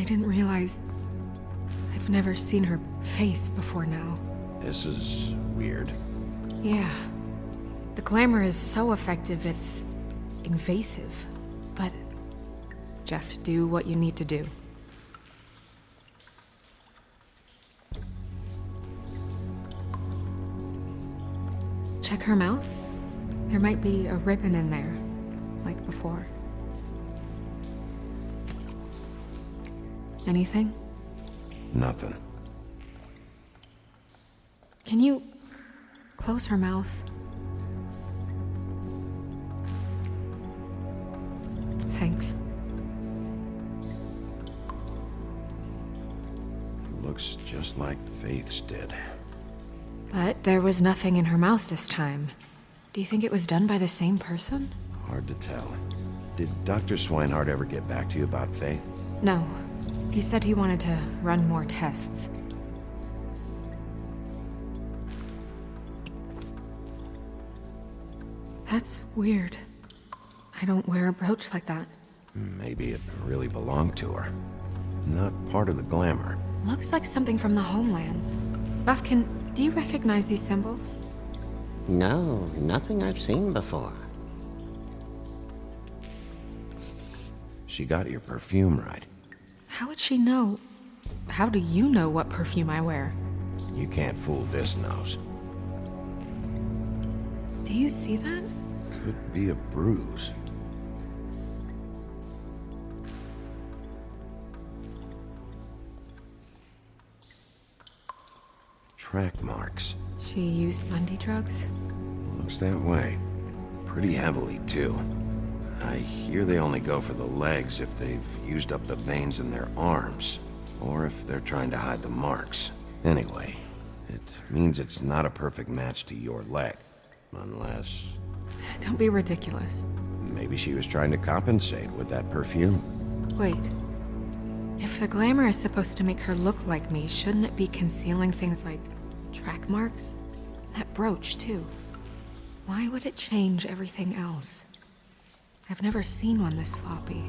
I didn't realize... I've never seen her face before now. This is weird. Yeah. The glamour is so effective, it's invasive. But just do what you need to do. Check her mouth. There might be a ribbon in there, like before. Anything? Nothing. Can you close her mouth? Thanks. Looks just like Faith's did. But there was nothing in her mouth this time. Do you think it was done by the same person? Hard to tell. Did Dr. Swinehart ever get back to you about Faith? No. He said he wanted to run more tests. That's weird. I don't wear a brooch like that. Maybe it really belonged to her. Not part of the glamour. Looks like something from the homelands. Buffkin, do you recognize these symbols? No, nothing I've seen before. She got your perfume right. How would she know? How do you know what perfume I wear? You can't fool this nose. Do you see that? Could be a bruise. Track marks. She used Bundy drugs? Looks that way. Pretty heavily, too. I hear they only go for the legs if they've used up the veins in their arms, or if they're trying to hide the marks. Anyway, it means it's not a perfect match to your leg. Unless... Don't be ridiculous. maybe she was trying to compensate with that perfume. Wait. If the glamour is supposed to make her look like me, shouldn't it be concealing things like track marks? That brooch, too. Why would it change everything else? I've never seen one this sloppy.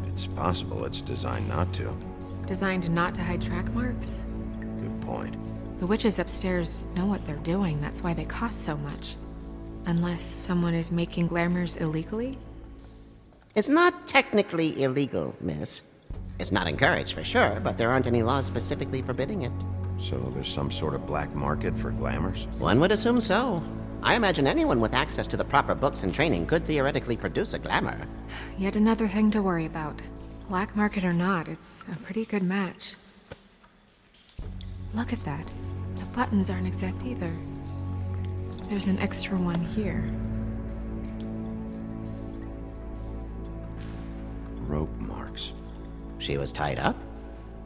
It's possible it's designed not to. Designed not to hide track marks? Good point. The witches upstairs know what they're doing, that's why they cost so much. Unless someone is making glamours illegally? It's not technically illegal, miss. It's not encouraged for sure, but there aren't any laws specifically forbidding it. So there's some sort of black market for glamours? One would assume so. I imagine anyone with access to the proper books and training could theoretically produce a glamour. Yet another thing to worry about. Black market or not, it's a pretty good match. Look at that. The buttons aren't exact either. There's an extra one here. Rope marks. She was tied up?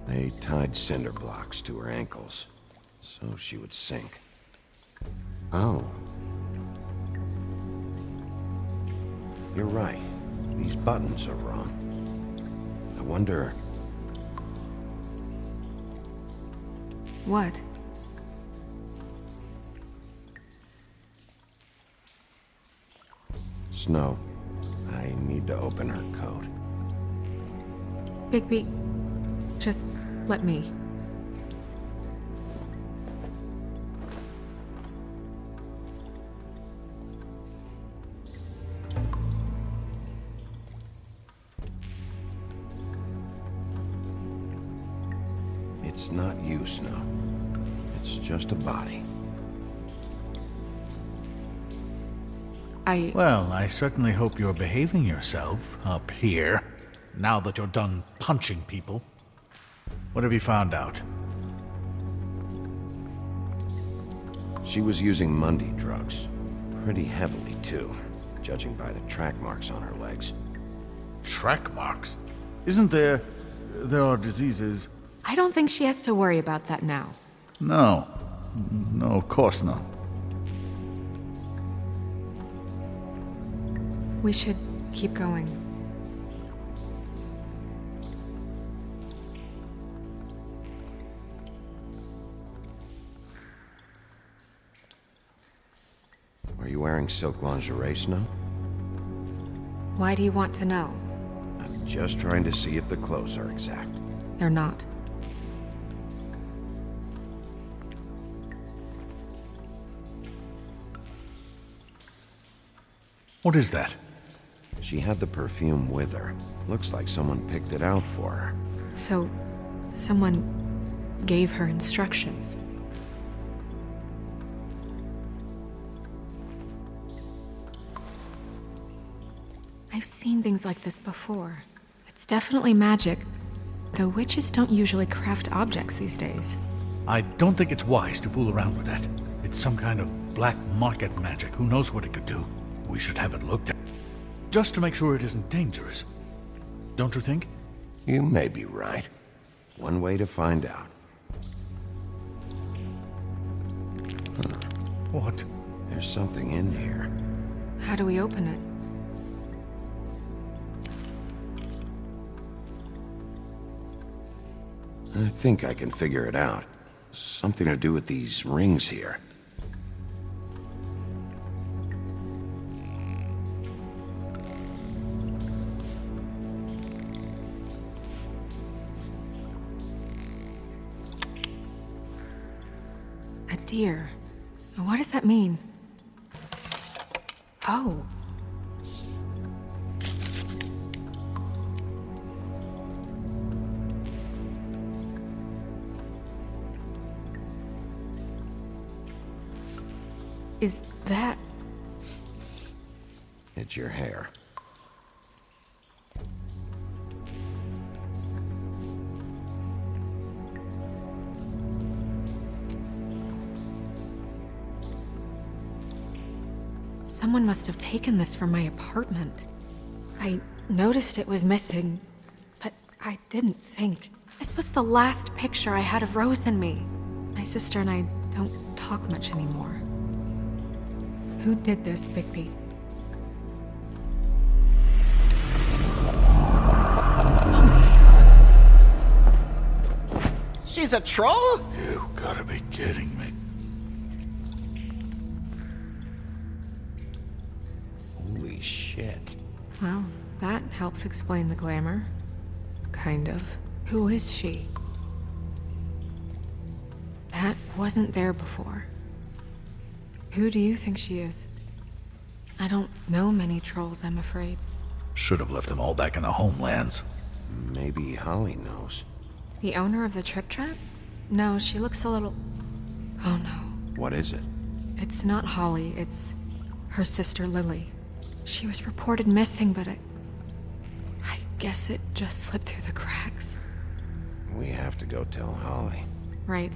They tied cinder blocks to her ankles, so she would sink. Oh. You're right. These buttons are wrong. I wonder... What? Snow, I need to open her coat. Bigby, just let me. It's not you, Snow. It's just a body. Well, I certainly hope you're behaving yourself up here, now that you're done punching people. What have you found out? She was using Mundy drugs. Pretty heavily, too, judging by the track marks on her legs. Track marks? Isn't there... there are diseases... I don't think she has to worry about that now. No. No, of course not. We should keep going. Are you wearing silk lingerie, Snow? Why do you want to know? I'm just trying to see if the clothes are exact. they're not. What is that? She had the perfume with her. Looks like someone picked it out for her. So, someone gave her instructions. I've seen things like this before. It's definitely magic, though witches don't usually craft objects these days. I don't think it's wise to fool around with that. It's some kind of black market magic. Who knows what it could do? We should have it looked at. Just to make sure it isn't dangerous. Don't you think? You may be right. One way to find out. What? There's something in here. How do we open it? I think I can figure it out. Something to do with these rings here. A deer. What does that mean? Oh. Is that... It's your hair. Someone must have taken this from my apartment. I noticed it was missing, but I didn't think. This was the last picture I had of Rose and me. My sister and I don't talk much anymore. Who did this, Bigby? She's a troll? You gotta be kidding me. Holy shit. Well, that helps explain the glamour. Kind of. Who is she? That wasn't there before. Who do you think she is? I don't know many trolls, I'm afraid. Should have left them all back in the homelands. Maybe Holly knows. The owner of the Trip Trap? No, she looks a little... Oh no. What is it? It's not Holly, it's her sister Lily. She was reported missing, but I guess it just slipped through the cracks. We have to go tell Holly. Right.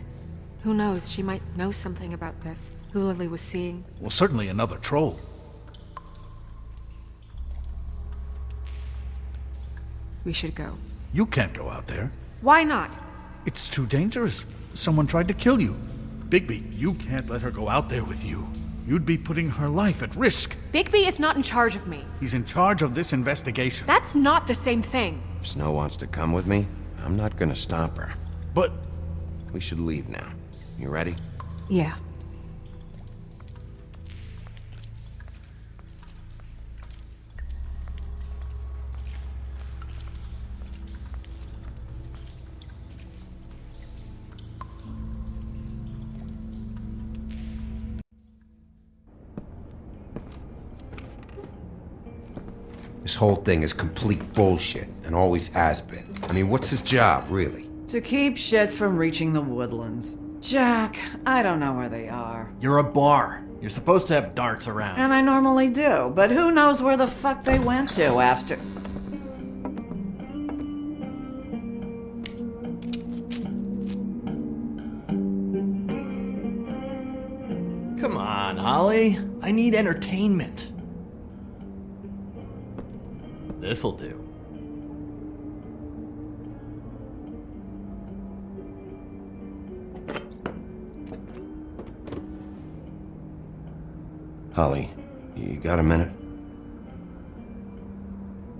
Who knows, she might know something about this. Who Lily was seeing. Well, certainly another troll. We should go. You can't go out there. Why not? It's too dangerous. Someone tried to kill you. Bigby, you can't let her go out there with you. You'd be putting her life at risk. Bigby is not in charge of me. He's in charge of this investigation. That's not the same thing. If Snow wants to come with me, I'm not gonna stop her. But We should leave now. You ready? Yeah. This whole thing is complete bullshit, and always has been. I mean, what's his job, really? To keep shit from reaching the woodlands. Jack, I don't know where they are. You're a bar. You're supposed to have darts around. And I normally do, but who knows where the fuck they went to after... Come on, Holly. I need entertainment. This'll do. Holly, you got a minute?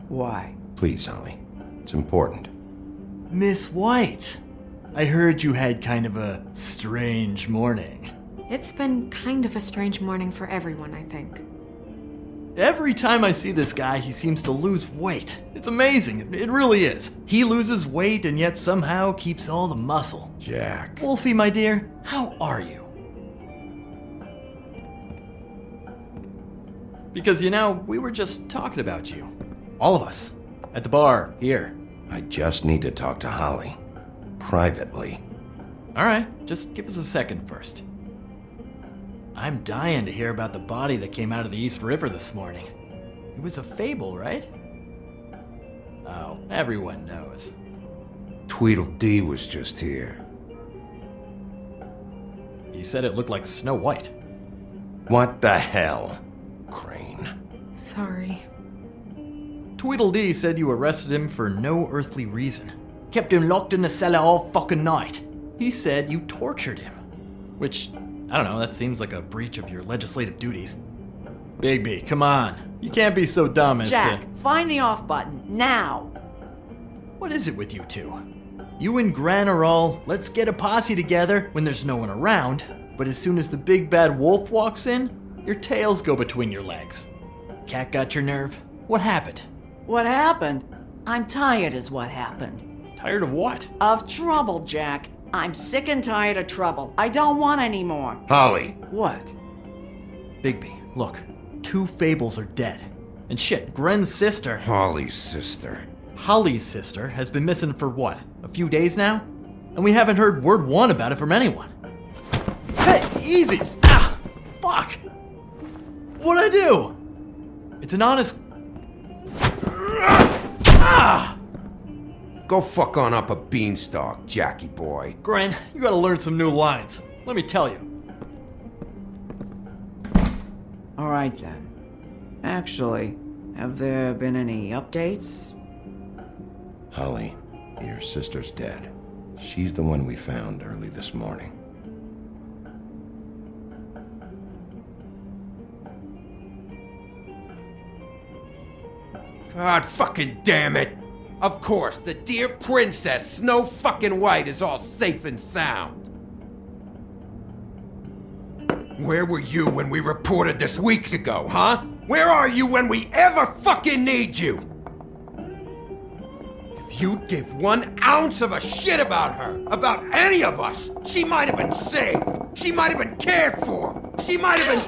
Why? Please, Holly. It's important. Miss White, I heard you had kind of a strange morning. It's been kind of a strange morning for everyone, I think. Every time I see this guy, he seems to lose weight. It's amazing. It really is. He loses weight and yet somehow keeps all the muscle. Jack. Wolfie, my dear, how are you? Because, we were just talking about you. All of us. At the bar, here. I just need to talk to Holly. Privately. Alright, just give us a second first. I'm dying to hear about the body that came out of the East River this morning. It was a fable, right? Oh, everyone knows. Tweedledee was just here. He said it looked like Snow White. What the hell? Crane. Sorry. Tweedledee said you arrested him for no earthly reason. Kept him locked in the cellar all fucking night. He said you tortured him. Which, I don't know, that seems like a breach of your legislative duties. Bigby, come on. You can't be so dumb as Jack, to... find the off button, now! What is it with you two? You and Gran are all, let's get a posse together when there's no one around, but as soon as the big bad wolf walks in, your tails go between your legs. Cat got your nerve? What happened? What happened? I'm tired is what happened. Tired of what? Of trouble, Jack. I'm sick and tired of trouble. I don't want any more. Holly. What? Bigby, look. 2 fables are dead. And shit, Gren's sister, Holly's sister. Holly's sister, has been missing for what? A few days now? And we haven't heard word one about it from anyone. Hey, easy! Ah! Fuck! What'd I do? It's an honest... Ah! Go fuck on up a beanstalk, Jackie boy. Gren, you gotta learn some new lines. Let me tell you. Alright then. Actually, have there been any updates? Holly, your sister's dead. She's the one we found early this morning. God fucking damn it! Of course, the dear princess, Snow fucking White, is all safe and sound. Where were you when we reported this weeks ago, huh? Where are you when we ever fucking need you? If you'd give 1 ounce of a shit about her, about any of us, she might have been saved. She might have been cared for. She might have been...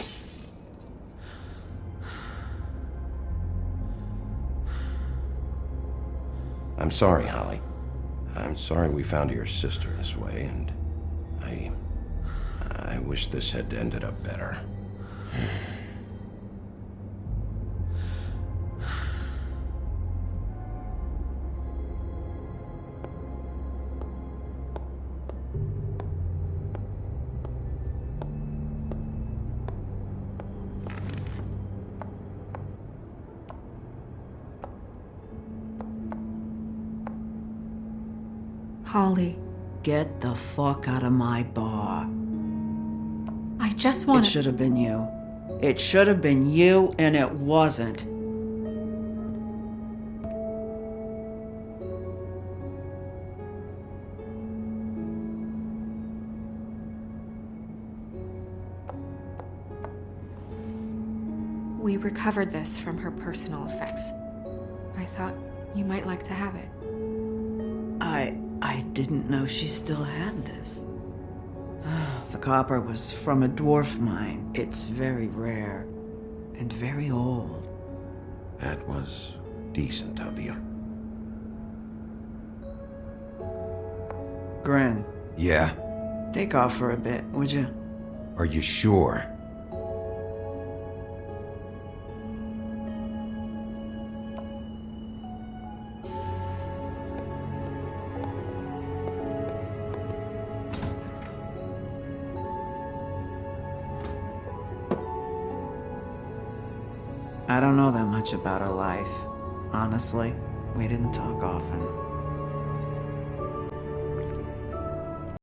I'm sorry, Holly. I'm sorry we found your sister this way, and I wish this had ended up better. Holly, Get the fuck out of my bar. I just It want should have been you. It should have been you, and it wasn't. We recovered this from her personal effects. I thought you might like to have it. I didn't know she still had this. The copper was from a dwarf mine. It's very rare and very old. That was decent of you. Gren, Yeah? take off for a bit, would you? Are you sure? I don't know that much about her life. Honestly, we didn't talk often.